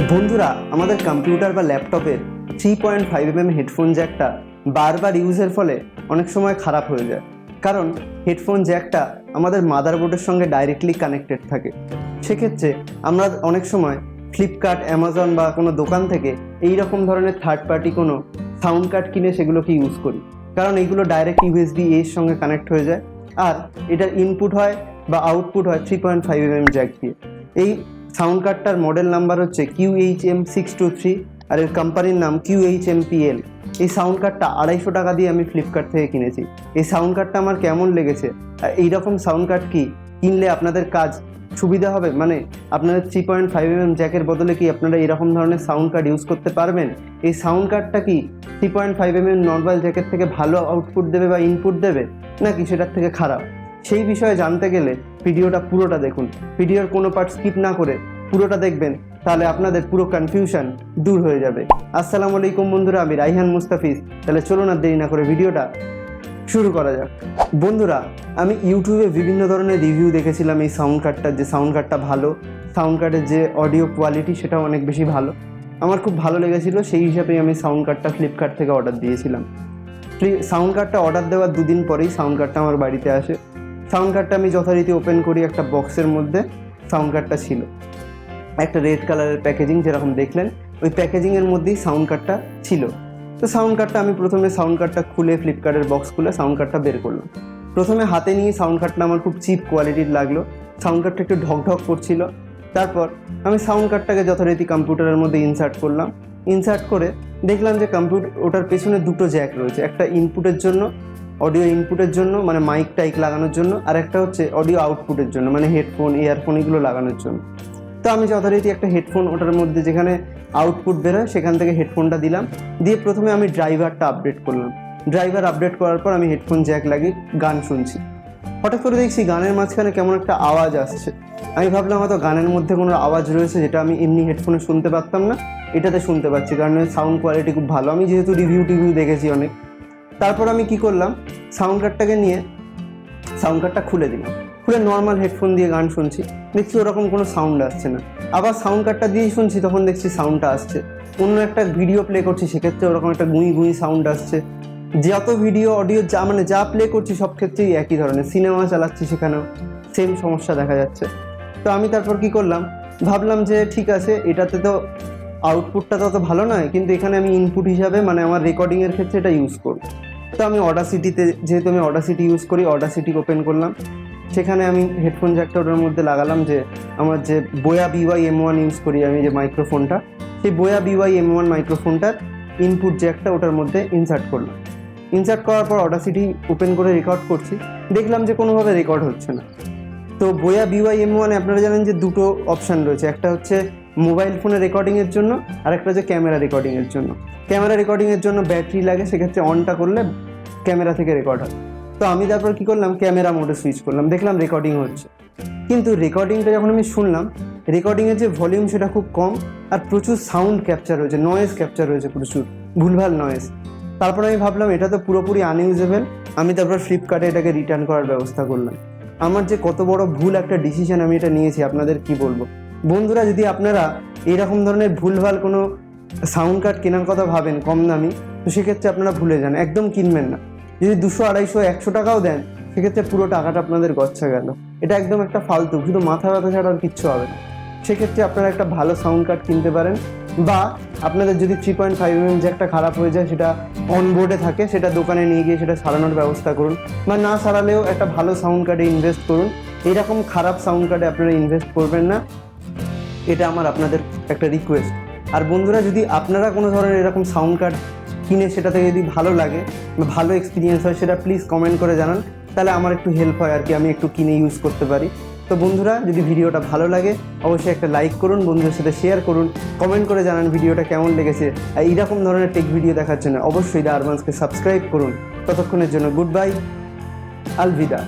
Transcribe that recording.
বন্ধুরা, আমাদের কম্পিউটার বা ল্যাপটপের 3.5mm হেডফোন জ্যাকটা বারবার ইউজের ফলে অনেক সময় খারাপ হয়ে যায়। কারণ হেডফোন জ্যাকটা আমাদের মাদারবোর্ডের সঙ্গে ডাইরেক্টলি কানেক্টেড থাকে। সেক্ষেত্রে আমরা অনেক সময় ফ্লিপকার্ট, অ্যামাজন বা কোনো দোকান থেকে এই রকম ধরনের থার্ড পার্টি কোনো সাউন্ড কার্ড কিনে সেগুলোকে ইউজ করি, কারণ এইগুলো ডাইরেক্ট USB এর সঙ্গে কানেক্ট হয়ে যায় আর এটার ইনপুট হয় বা আউটপুট হয় 3.5mm জ্যাক দিয়ে। এই সাউন্ড কার্ডটার মডেল নাম্বার হচ্ছে QHM623 আর এর কোম্পানির নাম QHMPL। এই সাউন্ড কার্ডটা 250 টাকা দিয়ে আমি ফ্লিপকার্ট থেকে কিনেছি। এই সাউন্ড কার্ডটা আমার কেমন লেগেছে, এইরকম সাউন্ড কার্ড কি কিনলে আপনাদের কাজ সুবিধা হবে, মানে আপনাদের 3.5mm জ্যাকের বদলে কি আপনারা এরকম ধরনের সাউন্ড কার্ড ইউজ করতে পারবেন? এই সাউন্ড কার্ডটা কি 3.5mm নর্মাল জ্যাকের থেকে ভালো আউটপুট দেবে বা ইনপুট দেবে, নাকি সেটার থেকে খারাপ? সেই বিষয়ে জানতে গেলে ভিডিওটা পুরোটা দেখুন। ভিডিওর কোনো পার্ট স্কিপ না করে পুরোটা দেখবেন, তাহলে আপনাদের পুরো কনফিউশন দূর হয়ে যাবে। আসসালামু আলাইকুম বন্ধুরা, আমি রাইহান মুস্তাফিজ। তাহলে চলুন আর দেরি না করে ভিডিওটা শুরু করা যাক। বন্ধুরা, আমি ইউটিউবে বিভিন্ন ধরনের রিভিউ দেখেছিলাম এই সাউন্ড কার্ডটার, যে সাউন্ড কার্ডটা ভালো, সাউন্ড কার্ডের যে অডিও কোয়ালিটি সেটাও অনেক বেশি ভালো। আমার খুব ভালো লেগেছিলো, সেই হিসাবেই আমি সাউন্ড কার্ডটা ফ্লিপকার্ট থেকে অর্ডার দিয়েছিলাম। সাউন্ড কার্ডটা অর্ডার দেওয়ার দুদিন পরেই সাউন্ড কার্ডটা আমার বাড়িতে আসে। সাউন্ড কার্ডটা আমি যথারীতি ওপেন করি, একটা বক্সের মধ্যে সাউন্ড কার্ডটা ছিল, একটা রেড কালারের প্যাকেজিং যেরকম দেখলেন, ওই প্যাকেজিংয়ের মধ্যেই সাউন্ড কার্ডটা ছিল। তো সাউন্ড কার্ডটা আমি প্রথমে সাউন্ড কার্ডটা খুলে, ফ্লিপকার্টের বক্স খুলে সাউন্ড কার্ডটা বের করলাম। প্রথমে হাতে নিয়ে সাউন্ড কার্ডটা আমার খুব চিপ কোয়ালিটির লাগলো, সাউন্ড কার্ডটা একটু ঢকঢক করছিল। তারপর আমি সাউন্ড কার্ডটাকে যথারীতি কম্পিউটারের মধ্যে ইনসার্ট করলাম। ইনসার্ট করে দেখলাম যে ওটার পেছনে দুটো জ্যাক রয়েছে, একটা ইনপুটের জন্য, অডিও ইনপুটের জন্য মানে মাইক টাইক লাগানোর জন্য, আর একটা হচ্ছে অডিও আউটপুটের জন্য মানে হেডফোন, ইয়ারফোন এগুলো লাগানোর জন্য। তো আমি যথারীতি একটা হেডফোন, ওটার মধ্যে যেখানে আউটপুট বেরোয় সেখান থেকে হেডফোনটা দিলাম, দিয়ে প্রথমে আমি ড্রাইভারটা আপডেট করলাম। ড্রাইভার আপডেট করার পর আমি হেডফোন জ্যাক লাগিয়ে গান শুনছি। হঠাৎ করে দেখছি গানের মাঝখানে কেমন একটা আওয়াজ আসছে। আমি ভাবলাম হয়তো গানের মধ্যে কোনো আওয়াজ রয়েছে যেটা আমি এমনি হেডফোনে শুনতে পারতাম না, এটাতে শুনতে পাচ্ছি, কারণ সাউন্ড কোয়ালিটি খুব ভালো, আমি যেহেতু রিভিউ দেখেছি অনেক। তারপর আমি কি করলাম, সাউন্ড কার্ডটাকে নিয়ে সাউন্ড কার্ডটা খুলে দিলাম, খুলে নর্মাল হেডফোন দিয়ে গান শুনছি, দেখছি ওরকম কোনো সাউন্ড আসছে না। আবার সাউন্ড কার্ডটা দিয়েই শুনছি, তখন দেখছি সাউন্ডটা আসছে। অন্য একটা ভিডিও প্লে করছি, সেক্ষেত্রে ওরকম একটা গুঁই সাউন্ড আসছে। যত ভিডিও অডিও যা প্লে করছি সব ক্ষেত্রেই একই ধরনের। সিনেমা চালাচ্ছি, সেখানেও সেম সমস্যা দেখা যাচ্ছে। তো আমি তারপর কি করলাম, ভাবলাম যে ঠিক আছে, এটাতে তো আউটপুটটা তত ভালো নয়, কিন্তু এখানে আমি ইনপুট হিসাবে মানে আমার রেকর্ডিংয়ের ক্ষেত্রে এটা ইউজ করব। তো আমি অডাসিটিতে, যেহেতু আমি অডাসিটি ইউজ করি, অডাসিটি ওপেন করলাম। সেখানে আমি হেডফোন জ্যাকটা ওটার মধ্যে লাগালাম, যে আমার যে বোয়া BY-M1 ইউজ করি আমি, যে মাইক্রোফোনটা, সেই বোয়া BY-M1 মাইক্রোফোনটার ইনপুট জ্যাকটা ওটার মধ্যে ইনসার্ট করলাম। ইনসার্ট করার পর অডাসিটি ওপেন করে রেকর্ড করছি, দেখলাম যে কোনোভাবে রেকর্ড হচ্ছে না। তো বোয়া BY-M1 আপনারা জানেন যে দুটো অপশান রয়েছে, একটা হচ্ছে মোবাইল ফোনে রেকর্ডিংয়ের জন্য, আর একটা হচ্ছে ক্যামেরা রেকর্ডিংয়ের জন্য। ক্যামেরা রেকর্ডিংয়ের জন্য ব্যাটারি লাগে, সেক্ষেত্রে অনটা করলে ক্যামেরা থেকে রেকর্ড হয়। তো আমি তারপর কী করলাম, ক্যামেরা মোডে সুইচ করলাম, দেখলাম রেকর্ডিং হচ্ছে। কিন্তু রেকর্ডিংটা যখন আমি শুনলাম, রেকর্ডিংয়ের যে ভলিউম সেটা খুব কম, আর প্রচুর সাউন্ড ক্যাপচার হয়েছে, নয়েজ ক্যাপচার হয়েছে, প্রচুর ভুলভাল নয়েজ। তারপর আমি ভাবলাম এটা তো পুরোপুরি আনইউজেবল। আমি তারপর ফ্লিপকার্টে এটাকে রিটার্ন করার ব্যবস্থা করলাম। আমার যে কত বড় ভুল একটা ডিসিশন আমি এটা নিয়েছি, আপনাদের কি বলবো। বন্ধুরা, যদি আপনারা এইরকম ধরনের ভুলভাল কোনো সাউন্ড কার্ড কেনার কথা ভাবেন কম দামি, তো সেক্ষেত্রে আপনারা ভুলে যান, একদম কিনবেন না। যদি 200, 250, 100 টাকাও দেন, সেক্ষেত্রে পুরো টাকাটা আপনাদের গচ্ছা গেল। এটা একদম একটা ফালতু, শুধু মাথা ব্যথা ছাড়া আর কিচ্ছু হবে না। সেক্ষেত্রে আপনারা একটা ভালো সাউন্ড কার্ড কিনতে পারেন, বা আপনাদের যদি 3.5mm জ্যাকটা খারাপ হয়ে যায়, সেটা অনবোর্ডে থাকে, সেটা দোকানে নিয়ে গিয়ে সেটা সারানোর ব্যবস্থা করুন, বা না সারালেও একটা ভালো সাউন্ড কার্ডে ইনভেস্ট করুন। এরকম খারাপ সাউন্ড কার্ডে আপনারা ইনভেস্ট করবেন না, এটা আমার আপনাদের একটা রিকোয়েস্ট। আর বন্ধুরা, যদি আপনারা কোনো ধরনের এরকম সাউন্ড কার্ড কিনে সেটা থেকে যদি ভালো লাগে বা ভালো এক্সপিরিয়েন্স হয়, সেটা প্লিজ কমেন্ট করে জানান, তাহলে আমার একটু হেল্প হয় আর কি, আমি একটু কিনে ইউজ করতে পারি। তো বন্ধুরা, যদি ভিডিওটা ভালো লাগে অবশ্যই একটা লাইক করুন, বন্ধুদের সাথে শেয়ার করুন, কমেন্ট করে জানান ভিডিওটা কেমন লেগেছে। আর এইরকম ধরনের টেক ভিডিও দেখার জন্য অবশ্যই দ্য আরবান্সকে সাবস্ক্রাইব করুন। ততক্ষণের জন্য গুড বাই, আলবিদা।